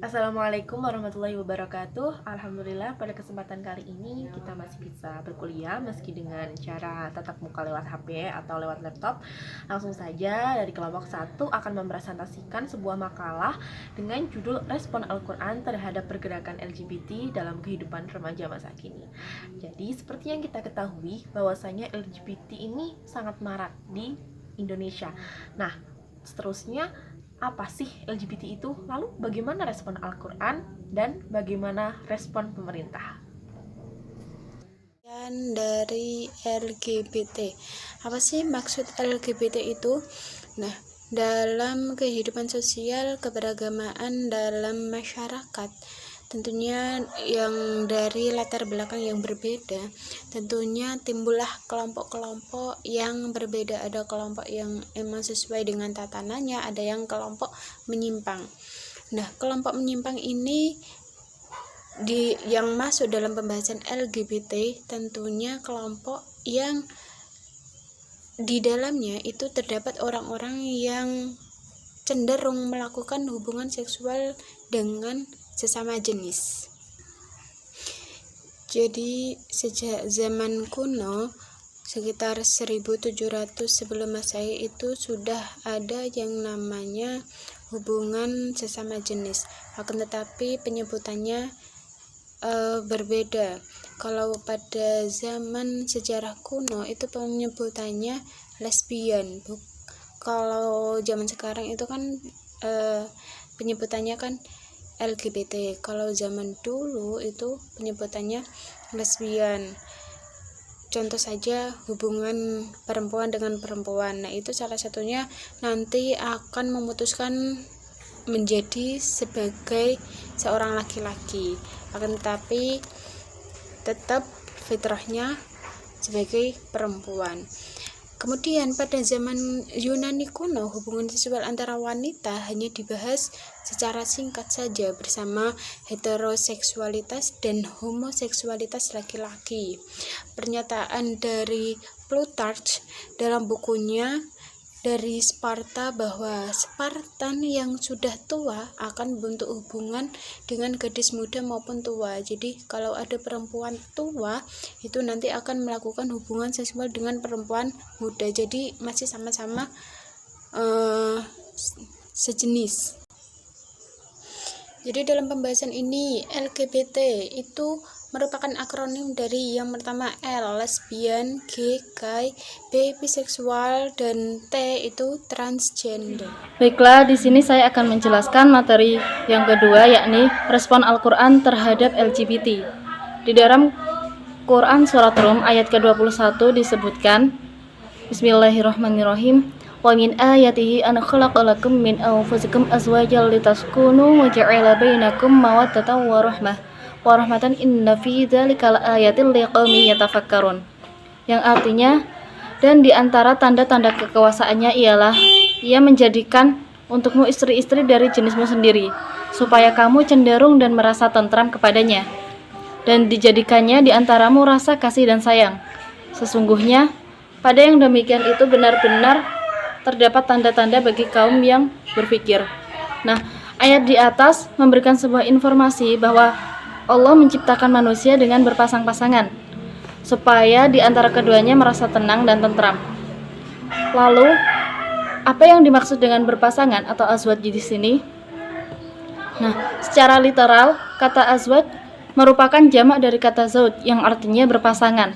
Assalamualaikum warahmatullahi wabarakatuh. Alhamdulillah pada kesempatan kali ini kita masih bisa berkuliah meski dengan cara tatap muka lewat HP atau lewat laptop. Langsung saja dari kelompok 1 akan mempresentasikan sebuah makalah dengan judul Respon Al-Quran terhadap pergerakan LGBT dalam kehidupan remaja masa kini. Jadi seperti yang kita ketahui bahwasanya LGBT ini sangat marak di Indonesia. Nah, seterusnya apa sih LGBT itu? Lalu bagaimana respon Al-Quran dan bagaimana respon pemerintah? Dari LGBT, apa sih maksud LGBT itu? Nah, dalam kehidupan sosial keberagamaan dalam masyarakat, tentunya yang dari latar belakang yang berbeda, tentunya timbullah kelompok-kelompok yang berbeda. Ada kelompok yang emang sesuai dengan tatanannya, ada yang kelompok menyimpang. Nah, kelompok menyimpang ini yang masuk dalam pembahasan LGBT tentunya kelompok yang di dalamnya itu terdapat orang-orang yang cenderung melakukan hubungan seksual dengan sesama jenis. Jadi sejak zaman kuno sekitar 1700 sebelum Masehi itu sudah ada yang namanya hubungan sesama jenis. Akan tetapi penyebutannya berbeda. Kalau pada zaman sejarah kuno itu penyebutannya lesbian. Kalau zaman sekarang itu kan penyebutannya kan LGBT. Kalau zaman dulu itu penyebutannya lesbian. Contoh saja hubungan perempuan dengan perempuan. Nah, itu salah satunya nanti akan memutuskan menjadi sebagai seorang laki-laki, akan tetapi tetap fitrahnya sebagai perempuan. Kemudian pada zaman Yunani kuno, hubungan seksual antara wanita hanya dibahas secara singkat saja bersama heteroseksualitas dan homoseksualitas laki-laki. Pernyataan dari Plutarch dalam bukunya dari Sparta bahwa Spartan yang sudah tua akan membentuk hubungan dengan gadis muda maupun tua. Jadi kalau ada perempuan tua itu nanti akan melakukan hubungan seksual dengan perempuan muda. Jadi masih sama-sama sejenis. Jadi dalam pembahasan ini LGBT itu merupakan akronim dari yang pertama L, lesbian, G, gay, B, biseksual, dan T itu transgender. Baiklah, di sini saya akan menjelaskan materi yang kedua, yakni respon Al-Quran terhadap LGBT. Di dalam Quran Surat Rum ayat ke-21 disebutkan, Bismillahirrahmanirrahim, wa min ayatihi an khalaqa lakum min anfusikum azwajan litaskunu wa ja'ala bainakum mawaddatan wa rahmatan inna fi dzalika laayatin liqaumin yatafakkarun. Yang artinya, dan di antara tanda-tanda kekuasaannya ialah Ia menjadikan untukmu istri-istri dari jenismu sendiri, supaya kamu cenderung dan merasa tentram kepadanya, dan dijadikannya di antaramu rasa kasih dan sayang. Sesungguhnya pada yang demikian itu benar-benar terdapat tanda-tanda bagi kaum yang berpikir. Nah, ayat di atas memberikan sebuah informasi bahwa Allah menciptakan manusia dengan berpasang-pasangan, supaya di antara keduanya merasa tenang dan tentram. Lalu, apa yang dimaksud dengan berpasangan atau azwaj di sini? Nah, secara literal, kata azwaj merupakan jamak dari kata zauj yang artinya berpasangan.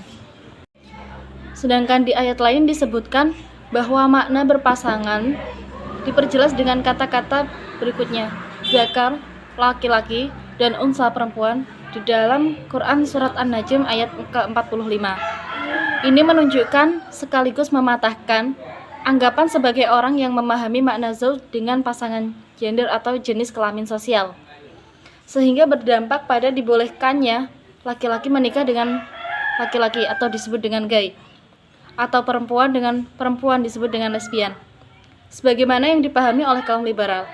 Sedangkan di ayat lain disebutkan bahwa makna berpasangan diperjelas dengan kata-kata berikutnya, zakar, laki-laki, dan unsa perempuan di dalam Quran Surat An-Najm ayat ke-45. Ini menunjukkan sekaligus mematahkan anggapan sebagai orang yang memahami makna zauj dengan pasangan gender atau jenis kelamin sosial, sehingga berdampak pada dibolehkannya laki-laki menikah dengan laki-laki atau disebut dengan gay, atau perempuan dengan perempuan disebut dengan lesbian, sebagaimana yang dipahami oleh kaum liberal.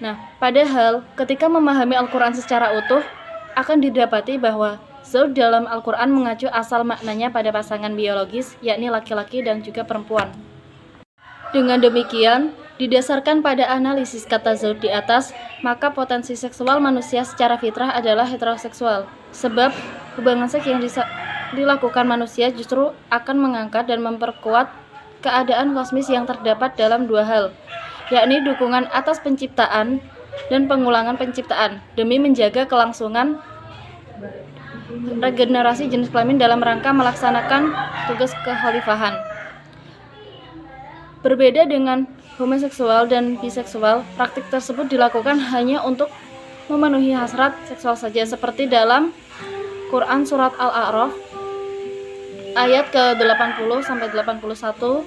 Nah, padahal ketika memahami Al-Quran secara utuh, akan didapati bahwa zauj dalam Al-Quran mengacu asal maknanya pada pasangan biologis, yakni laki-laki dan juga perempuan. Dengan demikian, Didasarkan pada analisis kata zauj di atas, maka potensi seksual manusia secara fitrah adalah heteroseksual. Sebab hubungan seks yang dilakukan manusia justru akan mengangkat dan memperkuat keadaan kosmis yang terdapat dalam dua hal, yakni dukungan atas penciptaan dan pengulangan penciptaan demi menjaga kelangsungan regenerasi jenis kelamin dalam rangka melaksanakan tugas kekhalifahan. Berbeda dengan homoseksual dan biseksual, praktik tersebut dilakukan hanya untuk memenuhi hasrat seksual saja, seperti dalam Quran Surat Al-A'raf ayat ke-80 sampai 81.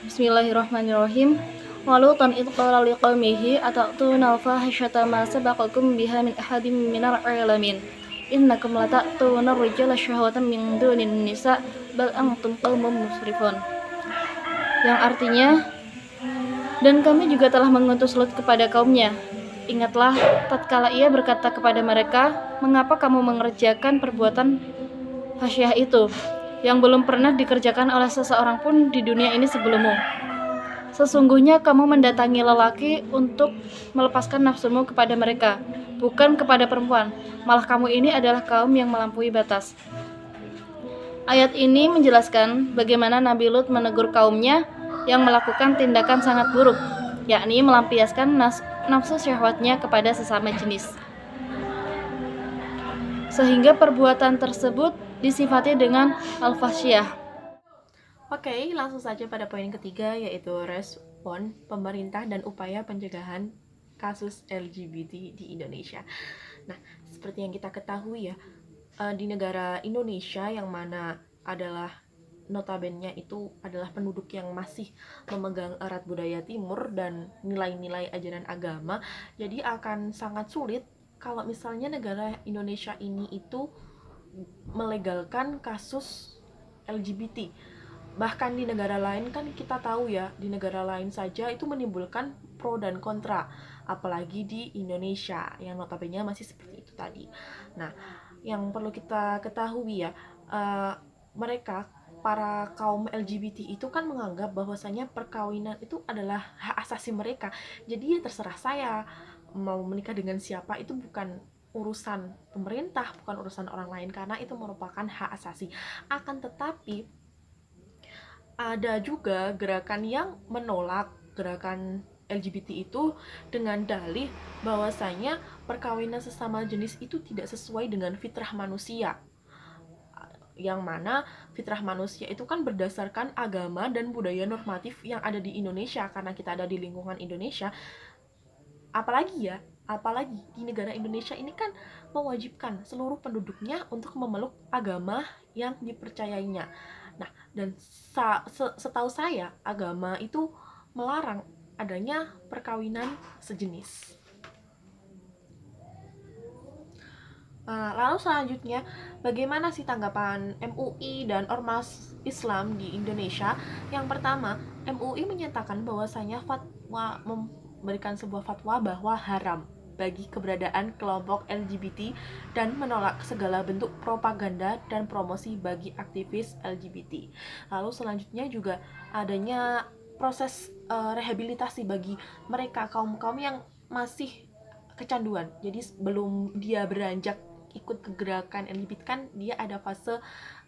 Bismillahirrahmanirrahim. Walutan idh qala liqaumihi atatuna al-fahisyata ma sabaqakum biha min ahadin minal alamin. Innakum lata'tuna ar-rijala syahwatan min dunin nisa bal antum qaumun musrifun. Yang artinya, dan kami juga telah mengutus Lut kepada kaumnya. Ingatlah tatkala ia berkata kepada mereka, mengapa kamu mengerjakan perbuatan fahsyah itu yang belum pernah dikerjakan oleh seseorang pun di dunia ini sebelummu. Sesungguhnya kamu mendatangi lelaki untuk melepaskan nafsumu kepada mereka, bukan kepada perempuan. Malah kamu ini adalah kaum yang melampaui batas. Ayat ini menjelaskan bagaimana Nabi Lut menegur kaumnya yang melakukan tindakan sangat buruk, yakni melampiaskan nafsu syahwatnya kepada sesama jenis. Sehingga perbuatan tersebut disifati dengan al-fahsyah. Oke, langsung saja pada poin ketiga, yaitu respon pemerintah dan upaya pencegahan kasus LGBT di Indonesia. Nah, seperti yang kita ketahui ya, di negara Indonesia yang mana adalah notabene itu adalah penduduk yang masih memegang erat budaya timur dan nilai-nilai ajaran agama, jadi akan sangat sulit kalau misalnya negara Indonesia ini itu melegalkan kasus LGBT. Bahkan di negara lain kan kita tahu ya, di negara lain saja itu menimbulkan pro dan kontra, apalagi di Indonesia yang notabene masih seperti itu tadi. Nah, yang perlu kita ketahui ya, para kaum LGBT itu kan menganggap bahwasanya perkawinan itu adalah hak asasi mereka. Jadi ya terserah saya mau menikah dengan siapa, itu bukan urusan pemerintah, bukan urusan orang lain, karena itu merupakan hak asasi. Akan tetapi ada juga gerakan yang menolak gerakan LGBT itu dengan dalih bahwasanya perkawinan sesama jenis itu tidak sesuai dengan fitrah manusia, yang mana fitrah manusia itu kan berdasarkan agama dan budaya normatif yang ada di Indonesia, karena kita ada di lingkungan Indonesia. Apalagi di negara Indonesia ini kan mewajibkan seluruh penduduknya untuk memeluk agama yang dipercayainya. Nah, dan setahu saya agama itu melarang adanya perkawinan sejenis. Lalu selanjutnya, bagaimana sih tanggapan MUI dan Ormas Islam di Indonesia? Yang pertama, MUI menyatakan bahwasanya memberikan sebuah fatwa bahwa haram bagi keberadaan kelompok LGBT dan menolak segala bentuk propaganda dan promosi bagi aktivis LGBT. Lalu selanjutnya juga adanya proses rehabilitasi bagi mereka kaum-kaum yang masih kecanduan. Jadi sebelum dia beranjak ikut ke gerakan LGBT kan dia ada fase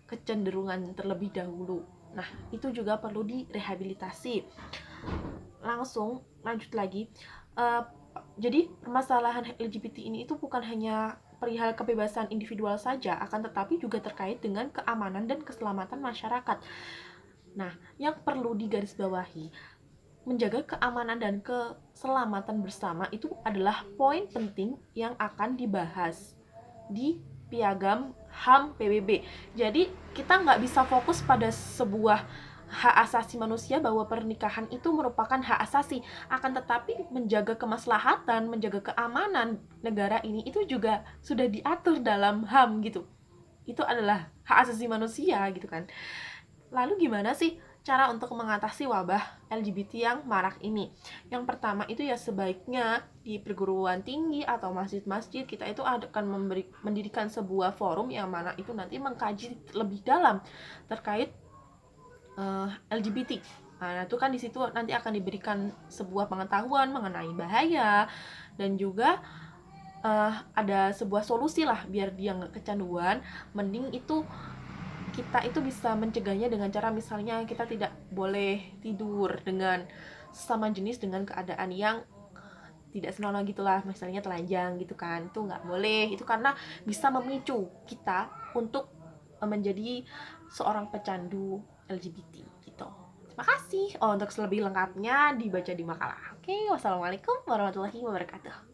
kecenderungan terlebih dahulu. Nah, itu juga perlu direhabilitasi. Lanjut lagi. Jadi permasalahan LGBT ini itu bukan hanya perihal kebebasan individual saja, akan tetapi juga terkait dengan keamanan dan keselamatan masyarakat. Nah, yang perlu digarisbawahi, menjaga keamanan dan keselamatan bersama itu adalah poin penting yang akan dibahas di Piagam HAM PBB. Jadi kita nggak bisa fokus pada sebuah hak asasi manusia bahwa pernikahan itu merupakan hak asasi, akan tetapi menjaga kemaslahatan, menjaga keamanan negara ini itu juga sudah diatur dalam HAM gitu. Itu adalah hak asasi manusia gitu kan. Lalu gimana sih cara untuk mengatasi wabah LGBT yang marak ini? Yang pertama itu ya sebaiknya di perguruan tinggi atau masjid-masjid kita itu akan mendirikan sebuah forum yang mana itu nanti mengkaji lebih dalam terkait LGBT Nah, itu kan di situ nanti akan diberikan sebuah pengetahuan mengenai bahaya, dan juga ada sebuah solusi lah biar dia nggak kecanduan. Mending itu kita itu bisa mencegahnya dengan cara misalnya kita tidak boleh tidur dengan sesama jenis dengan keadaan yang tidak senonoh gitulah, misalnya telanjang gitu kan, itu nggak boleh, itu karena bisa memicu kita untuk menjadi seorang pecandu LGBT gitu. Terima kasih. Untuk lebih lengkapnya dibaca di makalah. Oke, wassalamualaikum warahmatullahi wabarakatuh.